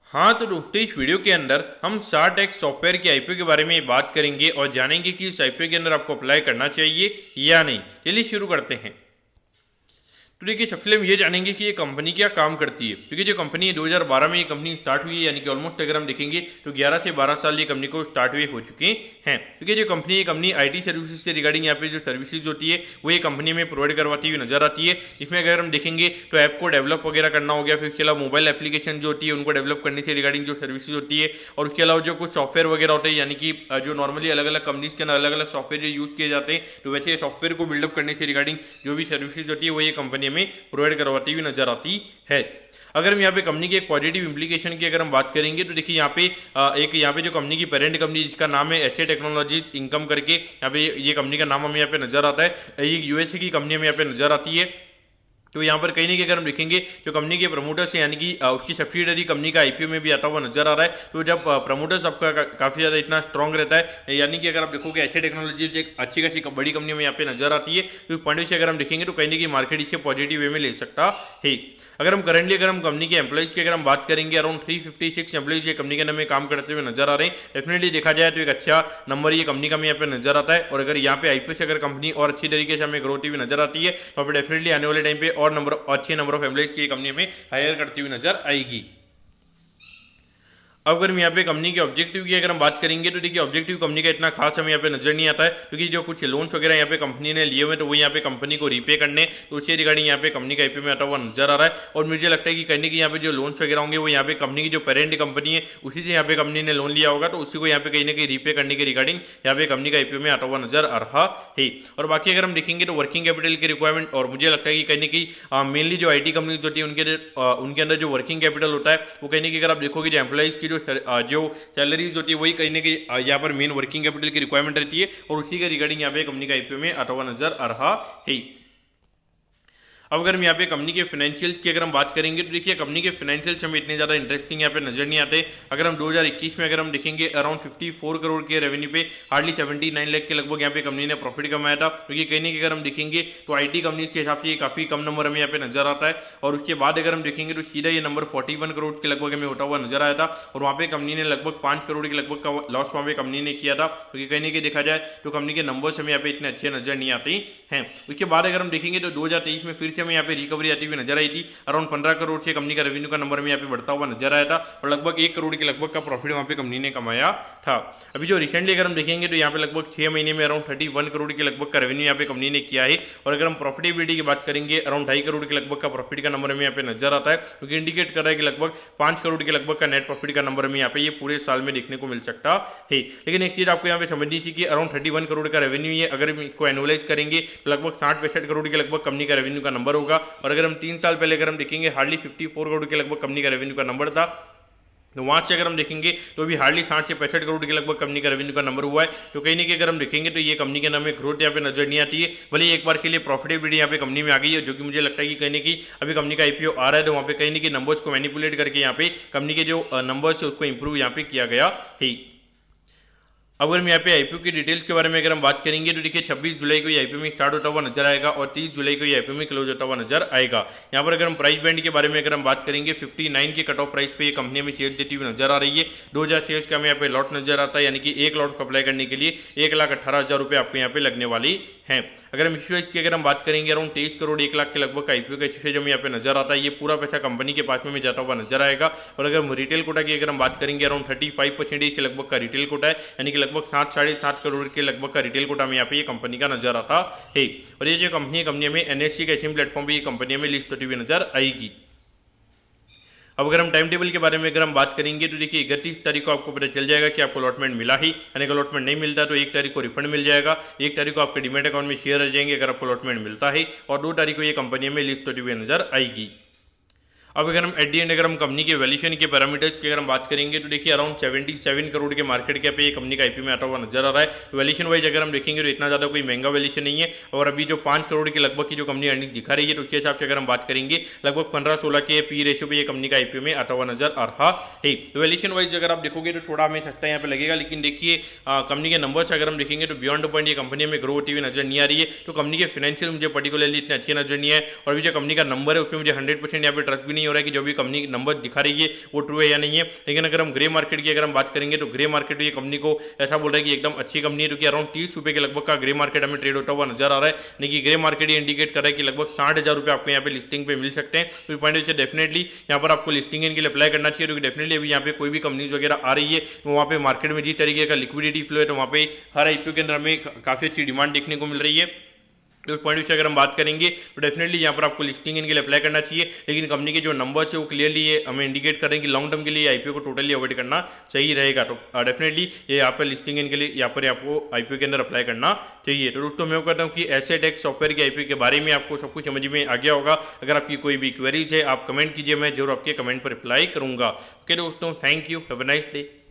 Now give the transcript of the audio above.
हाँ, तो दोस्तों इस वीडियो के अंदर हम शार्ट टैक्स सॉफ्टवेयर के आईपीओ के बारे में बात करेंगे और जानेंगे कि इस आईपीओ के अंदर आपको अप्लाई करना चाहिए या नहीं। चलिए शुरू करते हैं। तो देखिए, सबसे पहले हम ये जानेंगे कि ये कंपनी क्या काम करती है, क्योंकि जो कंपनी है 2012 में ये कंपनी स्टार्ट हुई है, यानी कि ऑलमोस्ट अगर हम देखेंगे तो 11 से 12 साल ये कंपनी को स्टार्ट हुए हो चुके हैं। क्योंकि जो कंपनी आईटी सर्विसेज से रिगार्डिंग यहाँ पे जो सर्विसेज होती है वो ये कंपनी में प्रोवाइड करवाती हुई नजर आती है। इसमें अगर हम देखेंगे तो ऐप को डेवलप वगैरह करना हो गया, फिर उसके अलावा मोबाइल एप्लीकेशन जो होती है उनको डेवलप करने से रिगार्डिंग जो सर्विसेज होती है, और उसके अलावा जो कुछ सॉफ्टवेयर वगैरह होते हैं, यानी कि जो नॉर्मली अलग अलग कंपनीज के अंदर अलग अलग सॉफ्टवेयर जो यूज़ किए जाते हैं, तो वैसे सॉफ्टवेयर को बिल्डअप करने से रिगार्डिंग जो भी सर्विसेज होती है वो ये कंपनी में प्रोवाइड करवाती हुई नजर आती है। अगर हम यहाँ पे कंपनी की एक पॉजिटिव इंप्लीकेशन की अगर हम बात करेंगे तो देखिए यहाँ पे जो कंपनी की पेरेंट कंपनी जिसका नाम है एसए टेक्नोलॉजीज इनकम करके, यहाँ पे ये कंपनी का नाम हमें यहाँ पे नजर आता है। ये यूएसए की कंपनी हमें यहाँ पे नजर आती है। तो यहाँ पर कहीं ना कहीं अगर हम देखेंगे जो कंपनी के प्रमोटर्स हैं, यानी कि उसकी सब्सिडरी कंपनी का आईपीओ में भी आता हुआ नजर आ रहा है। तो जब प्रमोटर्स आपका काफ़ी ज़्यादा इतना स्ट्रॉन्ग रहता है, यानी कि अगर आप देखोगे ऐसे टेक्नोलॉजीज एक अच्छी खासी बड़ी कंपनी में यहाँ पे नजर आती है, तो पॉइंट से अगर हम देखेंगे तो कहीं ना कहीं मार्केट इसे पॉजिटिव वे में ले सकता है। अगर हम कंपनी के एम्प्लॉइज की अगर हम बात करेंगे, अराउंड 356 एम्प्लॉइज ये कंपनी के अंदर में काम करते हुए नजर आ रहे हैं। डेफिनेटली देखा जाए तो एक अच्छा नंबर ये कंपनी का हमें यहाँ पे नजर आता है। और अगर यहाँ पे आईपीओ से अगर कंपनी और अच्छी तरीके से हमें ग्रोथ हुई नजर आती है तो डेफिनेटली आने वाले टाइम पे और अच्छे नंबर ऑफ एम्प्लॉइज की कंपनी में हायर करती हुई नजर आएगी। अब अगर हम यहाँ पे कंपनी के ऑब्जेक्टिव की अगर हम बात करेंगे तो देखिए, ऑब्जेक्टिव कंपनी का इतना खास हमें यहाँ पे नजर नहीं आता है, क्योंकि जो कुछ लोन्स वगैरह यहाँ पे कंपनी ने लिए हुए तो वो यहाँ पे कंपनी को रीपे करने, तो उसके रिगार्डिंग यहाँ पे कंपनी का आईपीओ में आता हुआ नजर आ रहा है। और मुझे लगता है कि कहीं कि यहाँ पे जो लोन्स वगैरह होंगे वो यहाँ पे कंपनी की जो पेरेंट कंपनी है उसी से यहाँ पे कंपनी ने लोन लिया होगा, तो उसी को यहाँ पे कहीं ना कहीं रीपे करने के रिगार्डिंग यहाँ पे कंपनी का आईपीओ में आता हुआ नजर आ रहा है। और बाकी अगर हम देखेंगे तो वर्किंग कैपिटल की रिक्वायरमेंट, और मुझे लगता है कि कहीं ना कहीं मेनली जो आईटी कंपनीज होती है उनके अंदर जो वर्किंग कैपिटल होता है वो कहीं ना कहीं अगर आप देखोगे जो एम्प्लॉइज की जो सैलरीज होती है वही कहीं ना कहीं यहाँ पर मेन वर्किंग कैपिटल की रिक्वायरमेंट रहती है, और उसी के रिगार्डिंग यहाँ पे कंपनी का आईपीओ में आता हुआ नजर आ रहा है। अब अगर हम यहाँ पे कंपनी के फाइनेंशियल्स की अगर हम बात करेंगे तो देखिए, कंपनी के फाइनेंशियल्स हमें इतने ज़्यादा इंटरेस्टिंग यहाँ पे नजर नहीं आते। अगर हम 2021 में अगर हम देखेंगे अराउंड 54 करोड़ के रेवेन्यू पे हार्डली 79 लाख के लगभग यहाँ पे कंपनी ने प्रॉफिट कमाया था, क्योंकि कहीं ना कहीं अगर हम देखेंगे तो आईटी कंपनी के हिसाब से ये काफ़ी कम नंबर हमें यहाँ पे नजर आता है। और उसके बाद अगर हम देखेंगे तो सीधा ये नंबर 41 करोड़ के लगभग हमें होता हुआ नजर आया था, और वहाँ पे कंपनी ने लगभग 5 करोड़ के लगभग का लॉस वहाँ पे कंपनी ने किया था, क्योंकि कहीं ना कहीं देखा जाए तो कंपनी के नंबर्स हमें यहाँ पे इतने अच्छे नजर नहीं आते हैं। उसके बाद अगर हम देखेंगे तो 2023 में फिर से हमें यहाँ पे रिकवरी आती हुई नजर आई थी। अराउंड 15 करोड़ से कंपनी का रेवेन्यू का नंबर में यहाँ पे बढ़ता हुआ नजर आया था, और लगभग 1 करोड़ के लगभग का प्रॉफिट वहाँ पे कंपनी ने कमाया था। अभी जो रिसेंटली अगर हम देखेंगे तो यहाँ पे लगभग 6 महीने में अराउंड 31 करोड़ के लगभग का रेवेन्यू यहाँ पे कंपनी ने किया है। और अगर हम प्रॉफिटेबिलिटी की बात करेंगे, अराउंड 2.5 करोड़ के लगभग का प्रॉफिट का नंबर हमें यहाँ पे नजर आता है, क्योंकि इंडिकेट कर रहा है कि लगभग 5 करोड़ के लगभग का नेट प्रॉफिट का नंबर हमें यहाँ पे ये पूरे साल में देखने को मिल सकता है। लेकिन एक चीज आपको यहाँ पे समझनी चाहिए कि अराउंड 31 करोड़ का रेवेन्यू है, अगर हम इसको एनुअलाइज करेंगे तो लगभग 60-65 करोड़ के लगभग कंपनी का रेवेन्यू का नंबर होगा। और अगर हम 3 साल पहले अगर हम देखेंगे हार्डली 54 करोड़ के लगभग कंपनी का रेवेन्यू का नंबर था, तो वहाँ से अगर हम देखेंगे तो भी हार्डली 60 से 65 करोड़ के लगभग कंपनी का रेवेन्यू का नंबर हुआ है। तो कहीं ना कहीं अगर हम देखेंगे तो ये कंपनी के नाम में ग्रोथ यहाँ पे नजर नहीं आती है। भले एक बार के लिए प्रॉफिटेबिलिटी यहाँ पे कंपनी में आ गई है, जो कि मुझे लगता है कि कहीं ना कहीं अभी कंपनी का आईपीओ आ रहा है, तो वहाँ पे कहीं ना कहीं नंबर्स को मैनिपुलेट करके यहाँ पे कंपनी के जो नंबर्स है उसको इंप्रूव यहाँ पे किया गया है। अगर हम यहाँ पे आईपीओ की डिटेल्स के बारे में अगर हम बात करेंगे तो देखिए, 26 जुलाई को ये आईपीओ में स्टार्ट होता हुआ नजर आएगा और 30 जुलाई को ये आईपीओ में क्लोज होता हुआ नजर आएगा। यहाँ पर अगर हम प्राइस बैंड के बारे में अगर हम बात करेंगे, 59 के कट ऑफ प्राइस पे ये कंपनी में शेयर देती हुई नजर आ रही है। 2000 शेयर्स का हमें यहाँ पे लॉट नजर आता है, यानी कि एक लॉट को अप्लाई करने के लिए 1,18,000 रुपये आपको यहाँ पे लगने वाली है। अगर हम इश्यूज की अगर हम बात करेंगे, अराउंड 23 करोड़ 1 लाख के लगभग का आईपीओ का इश्यूज हमें यहाँ पे नजर आता है। ये पूरा पैसा कंपनी के पास में जाता हुआ नजर आएगा। और अगर हम रिटेल कोटा की अगर हम बात करेंगे, अराउंड 35% के लगभग का रिटेल कोटा है, यानी कि लगभग 7-7.5 करोड़ के लगभग का रिटेल कोटा में यहाँ पे ये कंपनी का नजर आता है। और ये जो कंपनी में एनएससी के एसएम प्लेटफॉर्म पे ये कंपनी में लिस्ट होती हुई नजर आएगी। अब अगर हम टाइम टेबल के बारे में अगर हम बात करेंगे तो देखिए, 31 तारीख को आपको पता चल जाएगा कि आपको अलॉटमेंट मिला ही, यानी कि अलॉटमेंट नहीं मिलता तो 1 तारीख को रिफंड मिल जाएगा, 1 तारीख को आपके डीमैट अकाउंट में शेयर आ जाएंगे अगर आपको अलॉटमेंट मिलता है, और 2 तारीख को ये कंपनी में लिस्ट होती हुई नजर आएगी। अब अगर हम एट दी एंड अगर हम कंपनी के वैल्यूएशन के पैरामीटर्स की अगर हम बात करेंगे तो देखिए, अराउंड 77 करोड़ के मार्केट कैप पे ये कंपनी का आईपीओ में आता हुआ नजर आ रहा है। तो वैल्यूएशन वाइज अगर हम देखेंगे तो इतना ज़्यादा कोई महंगा वैल्यूएशन नहीं है। और अभी जो 5 करोड़ के लगभग की जो कंपनी अर्निंग दिखा रही है, तो उसके हिसाब से अगर हम बात करेंगे लगभग 15-16 के पी रेशियो पे ये कंपनी का आईपीओ में आता हुआ नजर आ रहा है। तो वैल्यूएशन वाइज अगर आप देखोगे तो थोड़ा हमें सस्ता यहाँ पे लगेगा, लेकिन देखिए कंपनी के नंबर्स अगर हम देखेंगे तो बियॉन्ड पॉइंट ये कंपनी में ग्रो होती हुई नजर नहीं आ रही है। तो कंपनी के फाइनेंशियल मुझे पर्टिकुलरली इतने अच्छे नजर नहीं है, और अभी जो कंपनी का नंबर है उसमें मुझे 100% यहाँ पे ट्रस्ट भी नहीं नहीं हो रहा है कि जो भी कंपनी नंबर दिखा रही है वो ट्रू है या नहीं है। लेकिन अगर हम ग्रे मार्केट की अगर हम बात करेंगे तो ग्रे मार्केट ये कंपनी को ऐसा बोल रहा है कि एकदम अच्छी कंपनी है, क्योंकि अराउंड 30 रुपये के लगभग का ग्रे मार्केट हमें ट्रेड होता हुआ नजर आ रहा है। यानी कि ग्रे मार्केट ये इंडिकेट कर रहा है कि लगभग 60,000 रुपये आपको यहाँ पे लिस्टिंग पे मिल सकते हैं। तो पॉइंट डेफिनेटली यहाँ पर आपको लिस्टिंग इनके लिए अप्लाई करना चाहिए, क्योंकि डेफिनेटली अभी यहाँ पे कोई भी कंपनीज वगैरह आ रही है तो वहाँ पे मार्केट में जिस तरीके का लिक्विडिटी फ्लो है तो वहाँ पे हर आईपीओ के अंदर हमें काफ़ी अच्छी डिमांड देखने को मिल रही है। तो पॉइंट से अगर हम बात करेंगे तो डेफिनेटली यहाँ पर आपको लिस्टिंग इनके लिए अप्लाई करना चाहिए। लेकिन कंपनी के जो नंबर्स है वो क्लियरली ये हमें इंडिकेट करें कि लॉन्ग टर्म के लिए आईपीओ को टोटली अवॉइड करना सही रहेगा। तो डेफिनेटली ये यहाँ पर लिस्टिंग इनके लिए यहाँ पर आपको आईपीओ के अंदर अप्लाई करना चाहिए। तो दोस्तों मैं कहता हूँ कि एसेट एक्स सॉफ्टवेयर के आईपीओ के बारे में आपको सब कुछ समझ में आ गया होगा। अगर आपकी कोई भी क्वेरीज है आप कमेंट कीजिए, मैं जरूर आपके कमेंट पर रिप्लाई करूँगा। ओके दोस्तों, thank you, have a nice day.